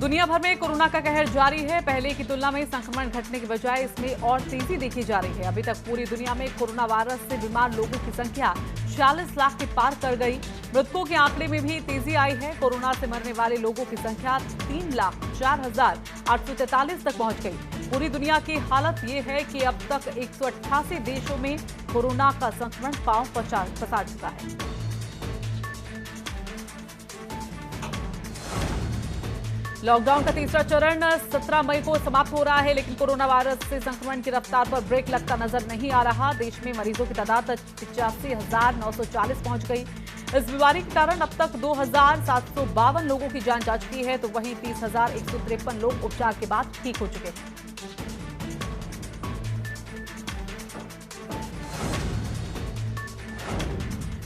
दुनिया भर में कोरोना का कहर जारी है। पहले की तुलना में संक्रमण घटने की बजाय इसमें और तेजी देखी जा रही है। अभी तक पूरी दुनिया में कोरोना वायरस से बीमार लोगों की संख्या 40 लाख के पार कर गई। मृतकों के आंकड़े में भी तेजी आई है। कोरोना से मरने वाले लोगों की संख्या 3,04,843 तक पहुंच गई। पूरी दुनिया की हालत ये है कि अब तक 188 देशों में कोरोना का संक्रमण पांव पसार चुका है। लॉकडाउन का तीसरा चरण 17 मई को समाप्त हो रहा है, लेकिन कोरोना वायरस से संक्रमण की रफ्तार पर ब्रेक लगता नजर नहीं आ रहा। देश में मरीजों की तादाद 85,940 पहुंच गई। इस बीमारी के कारण अब तक 2,752 लोगों की जान जा चुकी है, तो वहीं 30,153 लोग उपचार के बाद ठीक हो चुके हैं।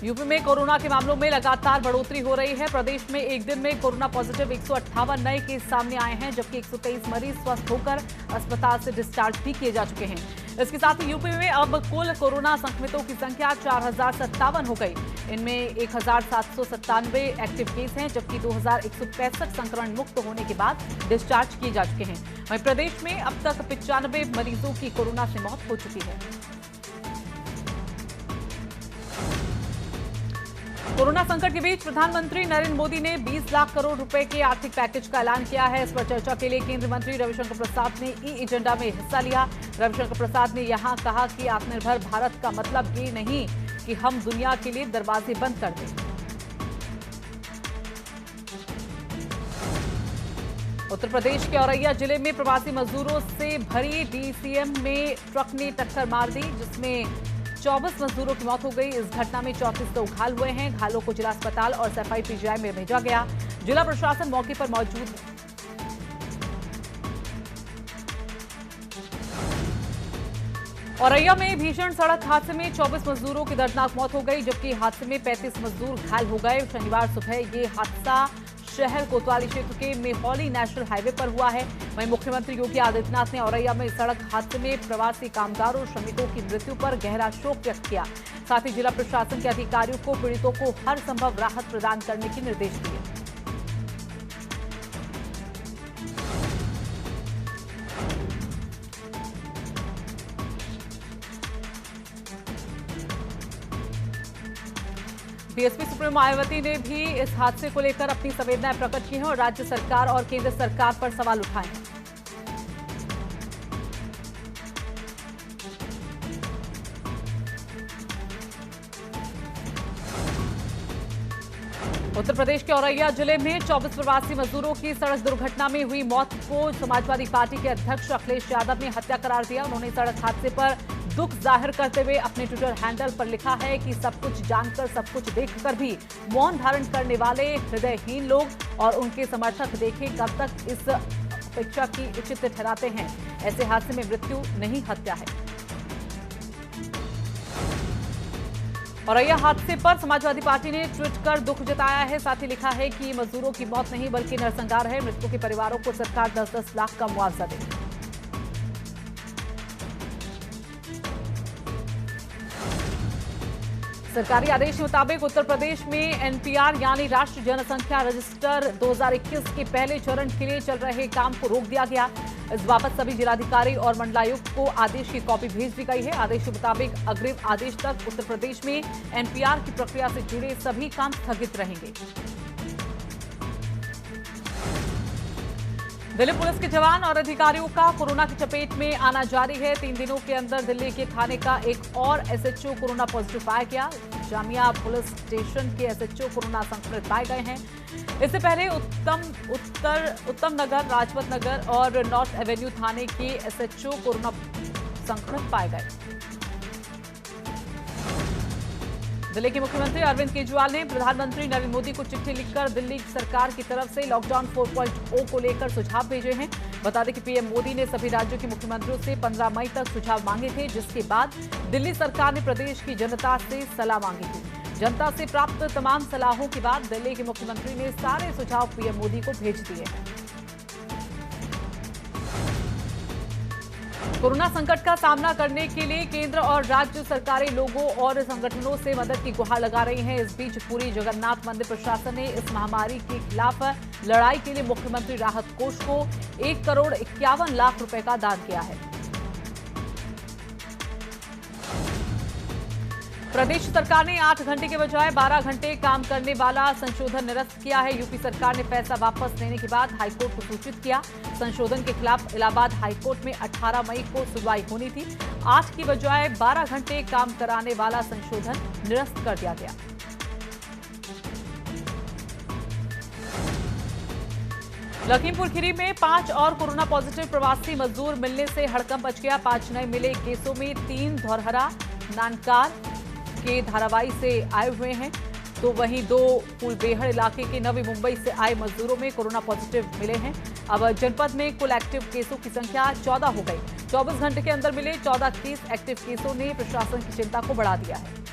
यूपी में कोरोना के मामलों में लगातार बढ़ोतरी हो रही है। प्रदेश में एक दिन में कोरोना पॉजिटिव 158 नए केस सामने आए हैं, जबकि 123 मरीज स्वस्थ होकर अस्पताल से डिस्चार्ज भी किए जा चुके हैं। इसके साथ ही यूपी में अब कुल कोरोना संक्रमितों की संख्या 4,057 हो गई। इनमें 1,797 एक्टिव केस हैं, जबकि 2,165 संक्रमण मुक्त होने के बाद डिस्चार्ज किए जा चुके हैं। वहीं प्रदेश में अब तक 95 मरीजों की कोरोना से मौत हो चुकी है। कोरोना संकट के बीच प्रधानमंत्री नरेंद्र मोदी ने 20 लाख करोड़ रुपए के आर्थिक पैकेज का ऐलान किया है। इस पर चर्चा के लिए केंद्रीय मंत्री रविशंकर प्रसाद ने ई एजेंडा में हिस्सा लिया। रविशंकर प्रसाद ने यहां कहा कि आत्मनिर्भर भारत का मतलब ये नहीं कि हम दुनिया के लिए दरवाजे बंद कर दें। उत्तर प्रदेश के औरैया जिले में प्रवासी मजदूरों से भरी डीसीएम में ट्रक ने टक्कर मार दी, जिसमें 24 मजदूरों की मौत हो गई। इस घटना में 34 लोग घायल हुए हैं। घायलों को जिला अस्पताल और सफाई पीजीआई में भेजा गया। जिला प्रशासन मौके पर मौजूद है। औरैया में भीषण सड़क हादसे में 24 मजदूरों की दर्दनाक मौत हो गई, जबकि हादसे में 35 मजदूर घायल हो गए। शनिवार सुबह ये हादसा शहर कोतवाली क्षेत्र के मेहौली नेशनल हाईवे पर हुआ है। वहीं मुख्यमंत्री योगी आदित्यनाथ ने औरैया में सड़क हादसे में प्रवासी कामगारों और श्रमिकों की मृत्यु पर गहरा शोक व्यक्त किया। साथ ही जिला प्रशासन के अधिकारियों को पीड़ितों को हर संभव राहत प्रदान करने के निर्देश दिए। बीएसपी सुप्रीमो मायावती ने भी इस हादसे को लेकर अपनी संवेदनाएं प्रकट की हैं और राज्य सरकार और केंद्र सरकार पर सवाल उठाए हैं। उत्तर प्रदेश के औरैया जिले में 24 प्रवासी मजदूरों की सड़क दुर्घटना में हुई मौत को समाजवादी पार्टी के अध्यक्ष अखिलेश यादव ने हत्या करार दिया। उन्होंने सड़क हादसे पर दुख जाहिर करते हुए अपने ट्विटर हैंडल पर लिखा है कि सब कुछ जानकर, सब कुछ देखकर भी मौन धारण करने वाले हृदयहीन लोग और उनके समर्थक देखें कब तक इस अपेक्षा की उचित ठहराते हैं। ऐसे हादसे में मृत्यु नहीं, हत्या है। औरैया हादसे पर समाजवादी पार्टी ने ट्वीट कर दुख जताया है। साथ ही लिखा है कि मजदूरों की मौत नहीं बल्कि नरसंहार है। मृतकों के परिवारों को सरकार 10-10 लाख का मुआवजा दे। सरकारी आदेश के मुताबिक उत्तर प्रदेश में एनपीआर यानी राष्ट्रीय जनसंख्या रजिस्टर 2021 के पहले चरण के लिए चल रहे काम को रोक दिया गया। इस बाबत सभी जिलाधिकारी और मंडलायुक्त को आदेश की कॉपी भेज दी गई है। आदेश के मुताबिक अग्रिम आदेश तक उत्तर प्रदेश में एनपीआर की प्रक्रिया से जुड़े सभी काम स्थगित रहेंगे। दिल्ली पुलिस के जवान और अधिकारियों का कोरोना की चपेट में आना जारी है। 3 दिनों के अंदर दिल्ली के थाने का एक और एसएचओ कोरोना पॉजिटिव पाया गया। जामिया पुलिस स्टेशन के एसएचओ कोरोना संक्रमित पाए गए हैं। इससे पहले उत्तम नगर, राजपथ नगर और नॉर्थ एवेन्यू थाने के एसएचओ कोरोना संक्रमित पाए गए। दिल्ली के मुख्यमंत्री अरविंद केजरीवाल ने प्रधानमंत्री नरेंद्र मोदी को चिट्ठी लिखकर दिल्ली सरकार की तरफ से लॉकडाउन 4.0 को लेकर सुझाव भेजे हैं। बता दें कि पीएम मोदी ने सभी राज्यों के मुख्यमंत्रियों से 15 मई तक सुझाव मांगे थे, जिसके बाद दिल्ली सरकार ने प्रदेश की जनता से सलाह मांगी थी। जनता से प्राप्त तमाम सलाहों के बाद दिल्ली के मुख्यमंत्री ने सारे सुझाव पीएम मोदी को भेज दिए हैं। कोरोना संकट का सामना करने के लिए केंद्र और राज्य सरकारें लोगों और संगठनों से मदद की गुहार लगा रही हैं। इस बीच पूरी जगन्नाथ मंदिर प्रशासन ने इस महामारी के खिलाफ लड़ाई के लिए मुख्यमंत्री राहत कोष को 1,51,00,000 रुपए का दान किया है। प्रदेश सरकार ने 8 घंटे के बजाय 12 घंटे काम करने वाला संशोधन निरस्त किया है। यूपी सरकार ने पैसा वापस लेने के बाद हाईकोर्ट को सूचित किया। संशोधन के खिलाफ इलाहाबाद हाईकोर्ट में 18 मई को सुनवाई होनी थी। 8 की बजाय 12 घंटे काम कराने वाला संशोधन निरस्त कर दिया गया। लखीमपुर खीरी में 5 और कोरोना पॉजिटिव प्रवासी मजदूर मिलने से हड़कंप मच गया। 5 नए मिले केसों में 3 धौरहरा नानकार के धारावाई से आए हुए हैं, तो वहीं 2 फूलबेहड़ इलाके के नवी मुंबई से आए मजदूरों में कोरोना पॉजिटिव मिले हैं। अब जनपद में कुल एक्टिव केसों की संख्या 14 हो गई। 24 घंटे के अंदर मिले 14 केस एक्टिव केसों ने प्रशासन की चिंता को बढ़ा दिया है।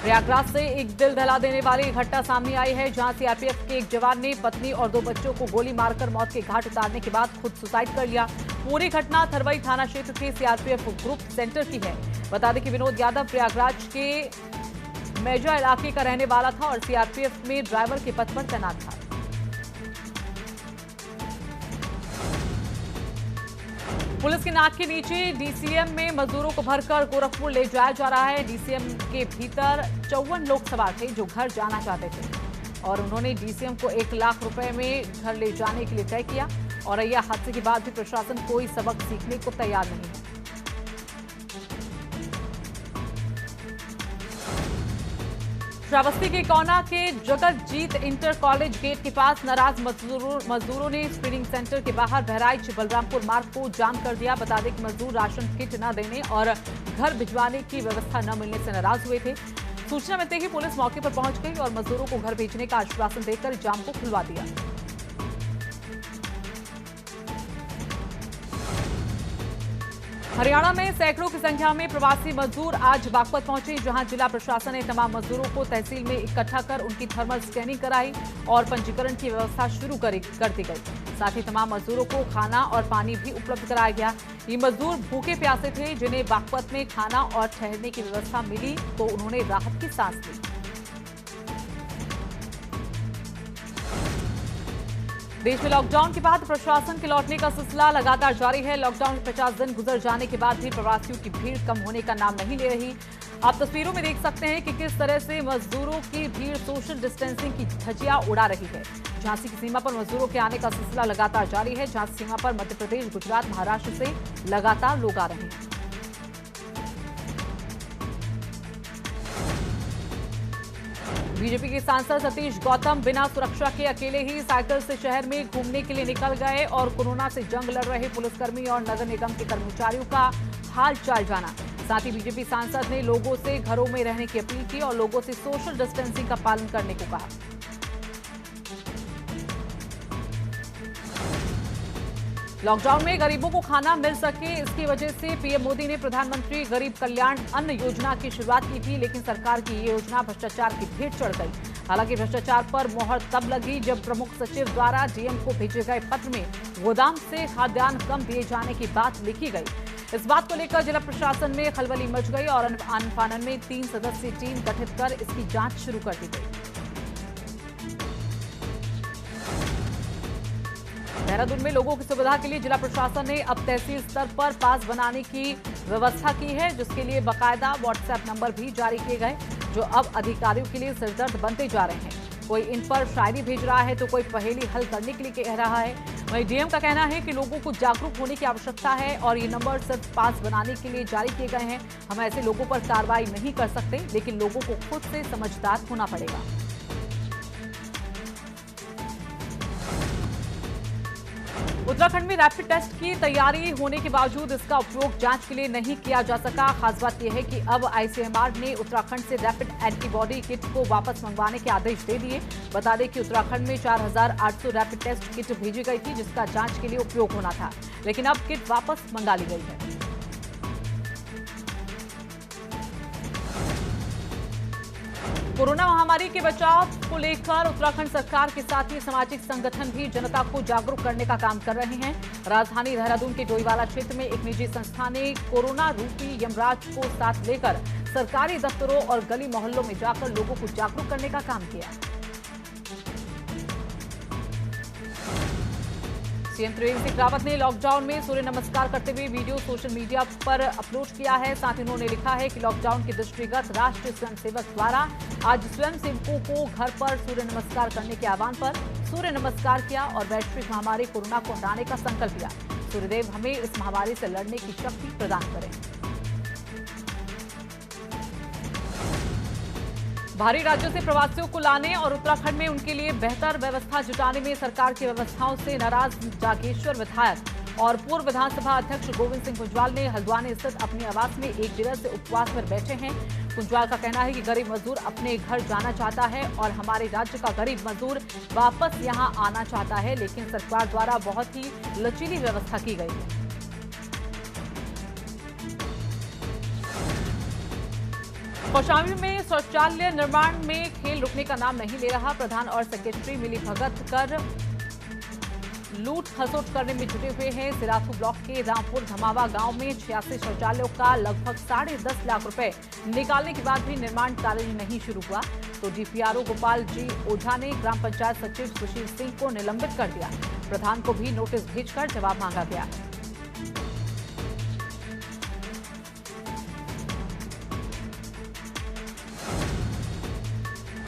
प्रयागराज से एक दिल दहला देने वाली घटना सामने आई है, जहां सीआरपीएफ के एक जवान ने पत्नी और 2 बच्चों को गोली मारकर मौत के घाट उतारने के बाद खुद सुसाइड कर लिया। पूरी घटना थरवई थाना क्षेत्र के सीआरपीएफ ग्रुप सेंटर की है। बता दें कि विनोद यादव प्रयागराज के मेजा इलाके का रहने वाला था और सीआरपीएफ में ड्राइवर के पद पर तैनात था। पुलिस के नाक के नीचे डीसीएम में मजदूरों को भरकर गोरखपुर ले जाया जा रहा है। डीसीएम के भीतर 54 लोग सवार थे जो घर जाना चाहते थे और उन्होंने डीसीएम को 1 लाख रुपए में घर ले जाने के लिए तय किया। और यह हादसे के बाद भी प्रशासन कोई सबक सीखने को तैयार नहीं है। श्रावस्ती के कोना के जगतजीत इंटर कॉलेज गेट के पास नाराज मजदूरों ने स्क्रीनिंग सेंटर के बाहर बहराइच बलरामपुर मार्ग को जाम कर दिया। बता दें कि मजदूर राशन किट न देने और घर भिजवाने की व्यवस्था न मिलने से नाराज हुए थे। सूचना मिलते ही पुलिस मौके पर पहुंच गई और मजदूरों को घर भेजने का आश्वासन देकर जाम को खुलवा दिया। हरियाणा में सैकड़ों की संख्या में प्रवासी मजदूर आज बागपत पहुंचे, जहां जिला प्रशासन ने तमाम मजदूरों को तहसील में इकट्ठा कर उनकी थर्मल स्कैनिंग कराई और पंजीकरण की व्यवस्था शुरू कर दी गई। साथ ही तमाम मजदूरों को खाना और पानी भी उपलब्ध कराया गया। ये मजदूर भूखे प्यासे थे, जिन्हें बागपत में खाना और ठहरने की व्यवस्था मिली तो उन्होंने राहत की सांस ली। देश में लॉकडाउन के बाद प्रशासन के लौटने का सिलसिला लगातार जारी है। लॉकडाउन के 50 दिन गुजर जाने के बाद भी प्रवासियों की भीड़ कम होने का नाम नहीं ले रही। आप तस्वीरों में देख सकते हैं कि किस तरह से मजदूरों की भीड़ सोशल डिस्टेंसिंग की धज्जियां उड़ा रही है। झांसी की सीमा पर मजदूरों के आने का सिलसिला लगातार जारी है। झांसी सीमा पर मध्य प्रदेश, गुजरात, महाराष्ट्र से लगातार लोग आ रहे हैं। बीजेपी के सांसद सतीश गौतम बिना सुरक्षा के अकेले ही साइकिल से शहर में घूमने के लिए निकल गए और कोरोना से जंग लड़ रहे पुलिसकर्मी और नगर निगम के कर्मचारियों का हाल चाल जाना। साथ ही बीजेपी सांसद ने लोगों से घरों में रहने की अपील की और लोगों से सोशल डिस्टेंसिंग का पालन करने को कहा। लॉकडाउन में गरीबों को खाना मिल सके, इसकी वजह से पीएम मोदी ने प्रधानमंत्री गरीब कल्याण अन्न योजना की शुरुआत की थी, लेकिन सरकार की ये योजना भ्रष्टाचार की भेंट चढ़ गई। हालांकि भ्रष्टाचार पर मोहर तब लगी जब प्रमुख सचिव द्वारा डीएम को भेजे गए पत्र में गोदाम से खाद्यान्न कम दिए जाने की बात लिखी गई। इस बात को लेकर जिला प्रशासन में खलबली मच गई और आनन फानन में 3 सदस्यीय टीम गठित कर इसकी जांच शुरू कर दी गई। देहरादून में लोगों की सुविधा के लिए जिला प्रशासन ने अब तहसील स्तर पर पास बनाने की व्यवस्था की है, जिसके लिए बाकायदा व्हाट्सएप नंबर भी जारी किए गए, जो अब अधिकारियों के लिए सिरदर्द बनते जा रहे हैं। कोई इन पर शायरी भेज रहा है तो कोई पहेली हल करने के लिए कह रहा है। वहीं डीएम का कहना है कि लोगों को जागरूक होने की आवश्यकता है और ये नंबर सिर्फ पास बनाने के लिए जारी किए गए हैं। हम ऐसे लोगों पर कार्रवाई नहीं कर सकते, लेकिन लोगों को खुद से समझदार होना पड़ेगा। उत्तराखंड में रैपिड टेस्ट की तैयारी होने के बावजूद इसका उपयोग जांच के लिए नहीं किया जा सका। खास बात यह है कि अब आईसीएमआर ने उत्तराखंड से रैपिड एंटीबॉडी किट को वापस मंगवाने के आदेश दे दिए। बता दें कि उत्तराखंड में 4,800 रैपिड टेस्ट किट भेजी गई थी, जिसका जांच के लिए उपयोग होना था, लेकिन अब किट वापस मंगा ली गई है। कोरोना महामारी के बचाव को लेकर उत्तराखंड सरकार के साथ ही सामाजिक संगठन भी जनता को जागरूक करने का काम कर रहे हैं। राजधानी देहरादून के डोईवाला क्षेत्र में एक निजी संस्था ने कोरोना रूपी यमराज को साथ लेकर सरकारी दफ्तरों और गली मोहल्लों में जाकर लोगों को जागरूक करने का काम किया। सीएम त्रिवेंद्र सिंह रावत ने लॉकडाउन में सूर्य नमस्कार करते हुए वीडियो सोशल मीडिया पर अपलोड किया है। साथ ही उन्होंने लिखा है कि लॉकडाउन के दृष्टिगत राष्ट्रीय स्वयंसेवक द्वारा आज स्वयंसेवकों को घर पर सूर्य नमस्कार करने के आह्वान पर सूर्य नमस्कार किया और वैश्विक महामारी कोरोना को हराने का संकल्प लिया। सूर्यदेव हमें इस महामारी से लड़ने की शक्ति प्रदान करें। बाहरी राज्यों से प्रवासियों को लाने और उत्तराखंड में उनके लिए बेहतर व्यवस्था जुटाने में सरकार की व्यवस्थाओं से नाराज जागेश्वर विधायक और पूर्व विधानसभा अध्यक्ष गोविंद सिंह कुंजवाल ने हल्द्वानी स्थित अपने आवास में एक दिवस से उपवास पर बैठे हैं। कुंजवाल का कहना है कि गरीब मजदूर अपने घर जाना चाहता है और हमारे राज्य का गरीब मजदूर वापस यहां आना चाहता है, लेकिन सरकार द्वारा बहुत ही लचीली व्यवस्था की गई है। कौशाम्बी में शौचालय निर्माण में खेल रुकने का नाम नहीं ले रहा। प्रधान और सेक्रेटरी मिली भगत कर लूट खसोट करने में जुटे हुए हैं। सिराथू ब्लॉक के रामपुर धमावा गांव में 86 शौचालयों का लगभग 10.5 लाख रुपए निकालने के बाद भी निर्माण कार्य नहीं शुरू हुआ तो डीपीआरओ गोपाल जी ओझा ने ग्राम पंचायत सचिव सुशील सिंह को निलंबित कर दिया। प्रधान को भी नोटिस भेजकर जवाब मांगा गया।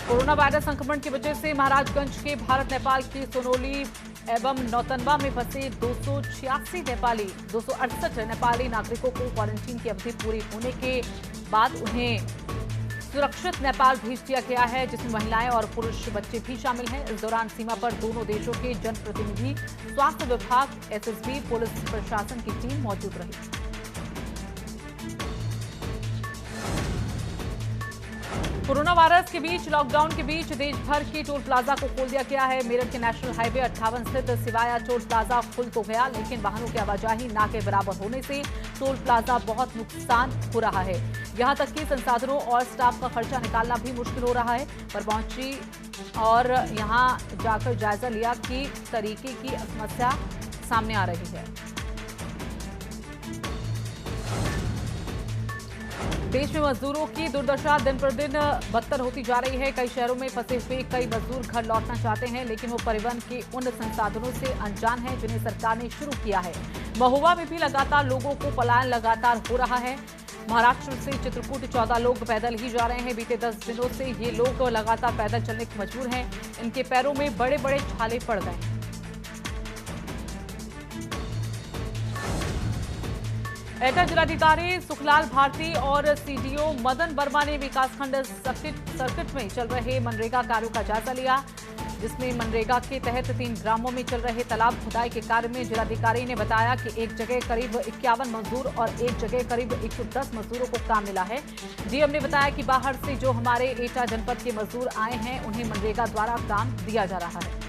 कोरोना वायरस संक्रमण की वजह से महाराजगंज के भारत नेपाल की सोनोली एवं नौतनवा में फंसे 268 नेपाली नागरिकों को क्वारंटीन की अवधि पूरी होने के बाद उन्हें सुरक्षित नेपाल भेज दिया गया है, जिसमें महिलाएं और पुरुष बच्चे भी शामिल हैं। इस दौरान सीमा पर दोनों देशों के जनप्रतिनिधि, स्वास्थ्य विभाग, एसएसबी, पुलिस प्रशासन की टीम मौजूद रही। कोरोना वायरस के बीच लॉकडाउन के बीच देश भर के टोल प्लाजा को खोल दिया गया है। मेरठ के नेशनल हाईवे 58 स्थित सिवाया टोल प्लाजा खुल तो गया, लेकिन वाहनों की आवाजाही ना के बराबर होने से टोल प्लाजा बहुत नुकसान हो रहा है। यहां तक कि संसाधनों और स्टाफ का खर्चा निकालना भी मुश्किल हो रहा है। पर पहुंची और यहां जाकर जायजा लिया कि तरीके की समस्या सामने आ रही है। देश में मजदूरों की दुर्दशा दिन पर दिन बदतर होती जा रही है। कई शहरों में फंसे हुए कई मजदूर घर लौटना चाहते हैं, लेकिन वो परिवहन के उन संसाधनों से अनजान हैं जिन्हें सरकार ने शुरू किया है। महुआ में भी लगातार लोगों को पलायन लगातार हो रहा है। महाराष्ट्र से चित्रकूट 14 लोग पैदल ही जा रहे हैं। बीते 10 दिनों से ये लोग लगातार पैदल चलने को मजबूर हैं। इनके पैरों में बड़े बड़े छाले पड़ गए हैं। एटा जिलाधिकारी सुखलाल भारती और सीडीओ मदन वर्मा ने विकासखंड सर्किट में चल रहे मनरेगा कार्यों का जायजा लिया, जिसमें मनरेगा के तहत 3 ग्रामों में चल रहे तालाब खुदाई के कार्य में जिलाधिकारी ने बताया कि एक जगह करीब 51 मजदूर और एक जगह करीब 110 मजदूरों को काम मिला है। डीएम ने बताया कि बाहर से जो हमारे एटा जनपद के मजदूर आए हैं उन्हें मनरेगा द्वारा काम दिया जा रहा है।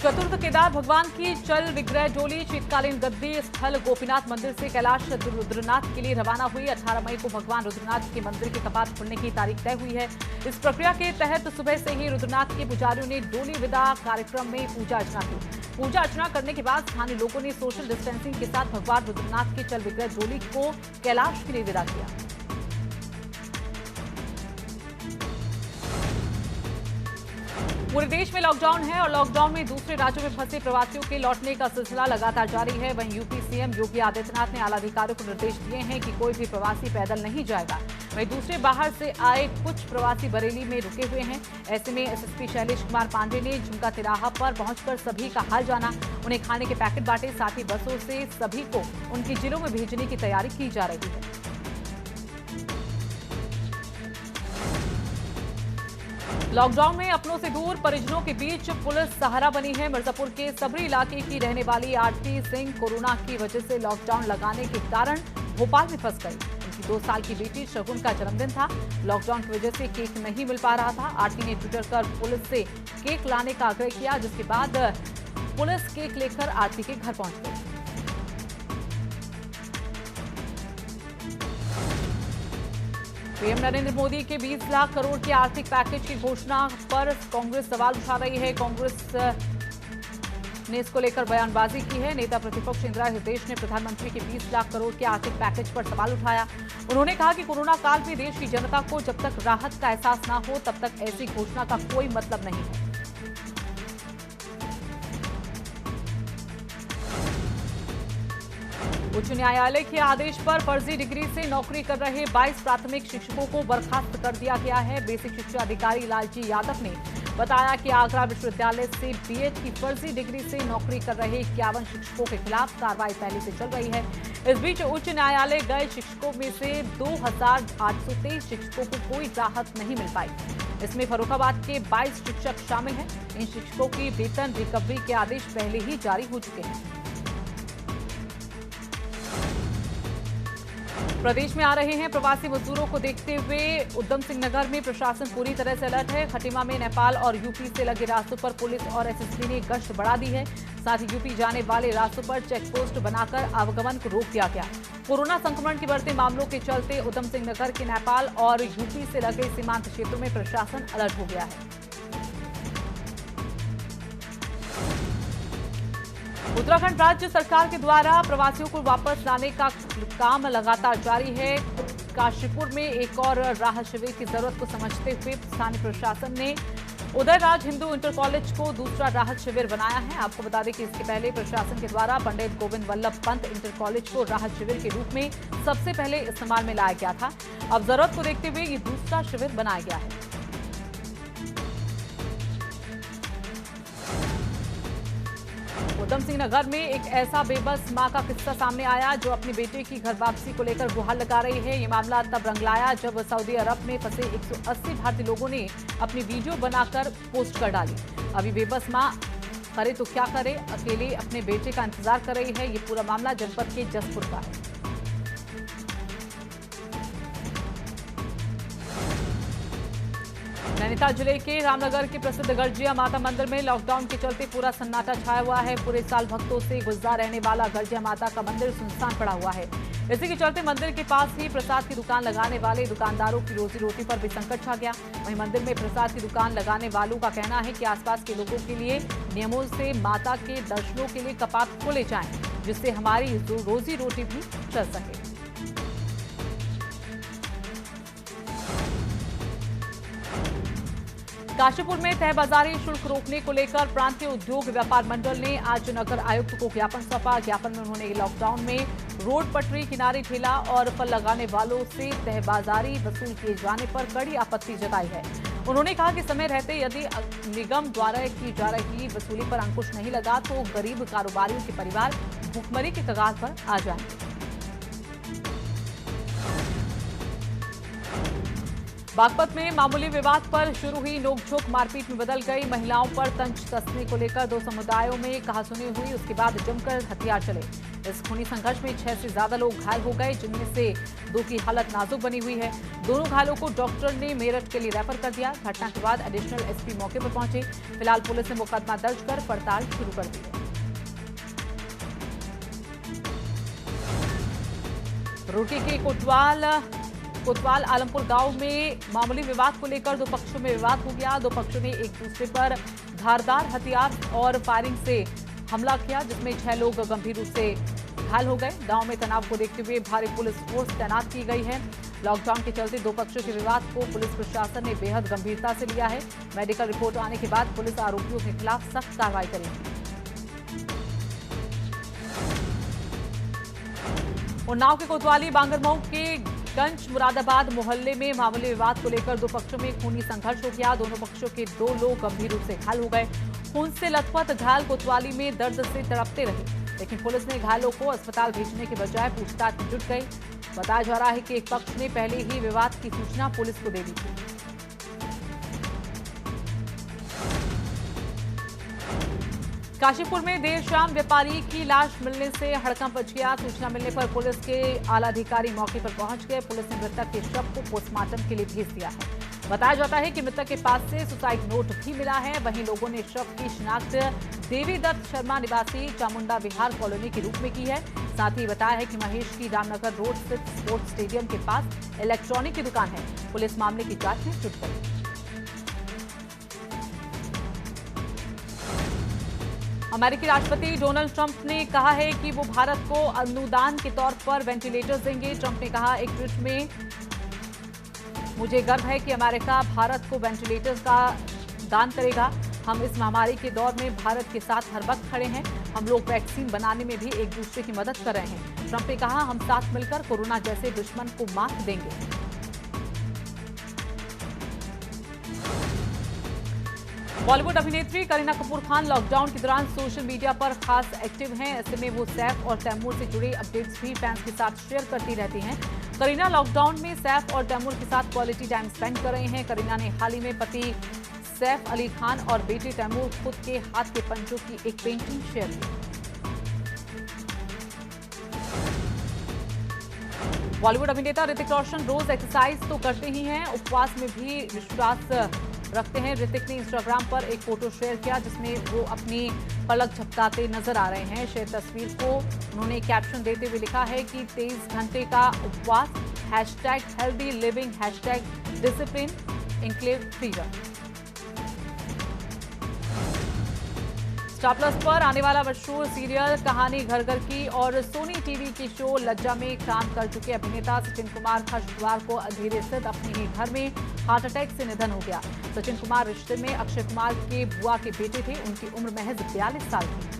चतुर्थ केदार भगवान की चल विग्रह डोली शीतकालीन गद्दी स्थल गोपीनाथ मंदिर से कैलाश रुद्रनाथ के लिए रवाना हुई। 18 मई को भगवान रुद्रनाथ के मंदिर के कपाट खुलने की तारीख तय हुई है। इस प्रक्रिया के तहत सुबह से ही रुद्रनाथ के पुजारियों ने डोली विदा कार्यक्रम में पूजा अर्चना की। पूजा अर्चना करने के बाद स्थानीय लोगों ने सोशल डिस्टेंसिंग के साथ भगवान रुद्रनाथ के चल विग्रह डोली को कैलाश के लिए विदा किया। पूरे देश में लॉकडाउन है और लॉकडाउन में दूसरे राज्यों में फंसे प्रवासियों के लौटने का सिलसिला लगातार जारी है। वहीं यूपी सीएम योगी आदित्यनाथ ने आला अधिकारियों को निर्देश दिए हैं कि कोई भी प्रवासी पैदल नहीं जाएगा। वहीं दूसरे बाहर से आए कुछ प्रवासी बरेली में रुके हुए हैं। ऐसे में एसएसपी शैलेश कुमार पांडे ने झुमका तिराहा पर पहुंचकर सभी का हाल जाना, उन्हें खाने के पैकेट बांटे, साथ ही बसों से सभी को उनके जिलों में भेजने की तैयारी की जा रही है। लॉकडाउन में अपनों से दूर परिजनों के बीच पुलिस सहारा बनी है। मिर्जापुर के सबरी इलाके की रहने वाली आरती सिंह कोरोना की वजह से लॉकडाउन लगाने के कारण भोपाल में फंस गई। उनकी 2 साल की बेटी शगुन का जन्मदिन था। लॉकडाउन की वजह से केक नहीं मिल पा रहा था। आरती ने ट्विटर कर पुलिस से केक लाने का आग्रह किया, जिसके बाद पुलिस केक लेकर आरती के घर पहुंच गई। पीएम नरेंद्र मोदी के 20 लाख करोड़ के आर्थिक पैकेज की घोषणा पर कांग्रेस सवाल उठा रही है। कांग्रेस ने इसको लेकर बयानबाजी की है। नेता प्रतिपक्ष इंदिरा हृदयेश ने प्रधानमंत्री के 20 लाख करोड़ के आर्थिक पैकेज पर सवाल उठाया। उन्होंने कहा कि कोरोना काल में देश की जनता को जब तक राहत का एहसास न हो तब तक ऐसी घोषणा का कोई मतलब नहीं है। उच्च न्यायालय के आदेश पर फर्जी डिग्री से नौकरी कर रहे 22 प्राथमिक शिक्षकों को बर्खास्त कर दिया गया है। बेसिक शिक्षा अधिकारी लालजी यादव ने बताया कि आगरा विश्वविद्यालय से बीएड की फर्जी डिग्री से नौकरी कर रहे 51 शिक्षकों के खिलाफ कार्रवाई पहले से चल रही है। इस बीच उच्च न्यायालय गए शिक्षकों में से 2823 शिक्षकों को कोई राहत नहीं मिल पाई। इसमें फर्रुखाबाद के 22 शिक्षक शामिल हैं। इन शिक्षकों की वेतन रिकवरी के आदेश पहले ही जारी हो चुके हैं। प्रदेश में आ रहे हैं प्रवासी मजदूरों को देखते हुए उधम सिंह नगर में प्रशासन पूरी तरह से अलर्ट है। खटीमा में नेपाल और यूपी से लगे रास्तों पर पुलिस और एसएसबी ने गश्त बढ़ा दी है। साथ ही यूपी जाने वाले रास्तों पर चेक पोस्ट बनाकर आवागमन को रोक दिया गया। कोरोना संक्रमण के बढ़ते मामलों के चलते उधम सिंह नगर के नेपाल और यूपी से लगे सीमांत क्षेत्रों में प्रशासन अलर्ट हो गया है। उत्तराखंड राज्य सरकार के द्वारा प्रवासियों को वापस लाने का काम लगातार जारी है। काशीपुर में एक और राहत शिविर की जरूरत को समझते हुए स्थानीय प्रशासन ने उदयराज हिंदू इंटर कॉलेज को दूसरा राहत शिविर बनाया है। आपको बता दें कि इसके पहले प्रशासन के द्वारा पंडित गोविंद वल्लभ पंत इंटर कॉलेज को राहत शिविर के रूप में सबसे पहले इस्तेमाल में लाया गया था। अब जरूरत को देखते हुए ये दूसरा शिविर बनाया गया है। उधम सिंह नगर में एक ऐसा बेबस मां का किस्सा सामने आया जो अपने बेटे की घर वापसी को लेकर गुहार लगा रही है। ये मामला तब रंग लाया जब सऊदी अरब में फंसे 180 भारतीय लोगों ने अपनी वीडियो बनाकर पोस्ट कर डाली। अभी बेबस मां करे तो क्या करे, अकेले अपने बेटे का इंतजार कर रही है। ये पूरा मामला जनपद के जसपुर का है। नैनीताल जिले के रामनगर के प्रसिद्ध गर्जिया माता मंदिर में लॉकडाउन के चलते पूरा सन्नाटा छाया हुआ है। पूरे साल भक्तों से गुलजार रहने वाला गर्जिया माता का मंदिर सुनसान पड़ा हुआ है। इसी के चलते मंदिर के पास ही प्रसाद की दुकान लगाने वाले दुकानदारों की रोजी रोटी पर भी संकट छा गया। वहीं मंदिर में प्रसाद की दुकान लगाने वालों का कहना है कि आसपास के लोगों के लिए नियमों से माता के दर्शनों के लिए कपाट खोले जाएं, जिससे हमारी रोजी रोटी भी चल सके। काशीपुर में तय बाजारी शुल्क रोकने को लेकर प्रांतीय उद्योग व्यापार मंडल ने आज नगर आयुक्त को ज्ञापन सौंपा। ज्ञापन में उन्होंने लॉकडाउन में रोड पटरी किनारे ठेला और फल लगाने वालों से तय बाजारी वसूल किए जाने पर कड़ी आपत्ति जताई है। उन्होंने कहा कि समय रहते यदि निगम द्वारा की जा रही वसूली पर अंकुश नहीं लगा तो गरीब कारोबारियों के परिवार भुखमरी के कगार पर आ जाएंगे। बागपत में मामूली विवाद पर शुरू हुई नोकझोंक मारपीट में बदल गई। महिलाओं पर तंज कसने को लेकर दो समुदायों में कहासुनी हुई। उसके बाद जमकर हथियार चले। इस खूनी संघर्ष में 6 से ज्यादा लोग घायल हो गए, जिनमें से 2 की हालत नाजुक बनी हुई है। दोनों घायलों को डॉक्टर ने मेरठ के लिए रेफर कर दिया। घटना के बाद एडिशनल एसपी मौके पर पहुंचे। फिलहाल पुलिस ने मुकदमा दर्ज कर पड़ताल शुरू कर दी है। रुड़की के कोतवाल आलमपुर गांव में मामूली विवाद को लेकर 2 पक्षों में विवाद हो गया। 2 पक्षों ने एक दूसरे पर धारदार हथियार और फायरिंग से हमला किया, जिसमें 6 लोग गंभीर रूप से घायल हो गए। गांव में तनाव को देखते हुए भारी पुलिस फोर्स तैनात की गई है। लॉकडाउन के चलते 2 पक्षों के विवाद को पुलिस प्रशासन ने बेहद गंभीरता से लिया है। मेडिकल रिपोर्ट आने के बाद पुलिस आरोपियों के खिलाफ सख्त कार्रवाई करेगी। उन्नाव के कोतवाली बांगरमऊ के गंज मुरादाबाद मोहल्ले में मामूली विवाद को लेकर 2 पक्षों में खूनी संघर्ष हो गया। दोनों पक्षों के 2 लोग गंभीर रूप से घायल हो गए। खून से लथपथ घायल कोतवाली में दर्द से तड़पते रहे, लेकिन पुलिस ने घायलों को अस्पताल भेजने के बजाय पूछताछ में जुट गई। बताया जा रहा है कि एक पक्ष ने पहले ही विवाद की सूचना पुलिस को दे दी थी। काशीपुर में देर शाम व्यापारी की लाश मिलने से हड़कंप मच गया। सूचना मिलने पर पुलिस के आला अधिकारी मौके पर पहुंच गए। पुलिस ने मृतक के शव को पोस्टमार्टम के लिए भेज दिया है। बताया जाता है कि मृतक के पास से सुसाइड नोट भी मिला है। वहीं लोगों ने शव की शिनाख्त देवीदत्त शर्मा निवासी चामुंडा विहार कॉलोनी के रूप में की है। साथ ही बताया है कि महेश की रामनगर रोड स्थित स्पोर्ट्स स्टेडियम के पास इलेक्ट्रॉनिक की दुकान है। पुलिस मामले की जांच में जुट गई। अमेरिकी राष्ट्रपति डोनाल्ड ट्रंप ने कहा है कि वो भारत को अनुदान के तौर पर वेंटिलेटर्स देंगे। ट्रंप ने कहा एक ट्वीट में, मुझे गर्व है कि अमेरिका भारत को वेंटिलेटर्स का दान करेगा। हम इस महामारी के दौर में भारत के साथ हर वक्त खड़े हैं। हम लोग वैक्सीन बनाने में भी एक दूसरे की मदद कर रहे हैं। ट्रंप ने कहा, हम साथ मिलकर कोरोना जैसे दुश्मन को मात देंगे। बॉलीवुड अभिनेत्री करीना कपूर खान लॉकडाउन के दौरान सोशल मीडिया पर खास एक्टिव हैं। ऐसे में वो सैफ और तैमूर से जुड़े अपडेट्स भी फैंस के साथ शेयर करती रहती हैं। करीना लॉकडाउन में सैफ और तैमूर के साथ क्वालिटी टाइम स्पेंड कर रहे हैं। करीना ने हाल ही में पति सैफ अली खान और बेटे तैमूर खुद के हाथ के पंचों की एक पेंटिंग शेयर की। बॉलीवुड अभिनेता ऋतिक रोशन रोज एक्सरसाइज तो करते ही हैं, उपवास में भी विश्वास रखते हैं। ऋतिक ने इंस्टाग्राम पर एक फोटो शेयर किया जिसमें वो अपनी पलक झपकाते नजर आ रहे हैं। शेयर तस्वीर को उन्होंने कैप्शन देते हुए लिखा है कि 23 घंटे का उपवास, #healthy living, #discipline enclave freedom. Star plus पर आने वाला मशहूर सीरियल कहानी घर घर की और सोनी टीवी के शो लज्जा में काम कर चुके अभिनेता सचिन कुमार का शुक्रवार को अंधेरे स्थित अपने ही घर में हार्ट अटैक से निधन हो गया। सचिन कुमार रिश्ते में अक्षय कुमार के बुआ के बेटे थे। उनकी उम्र महज 42 साल थी।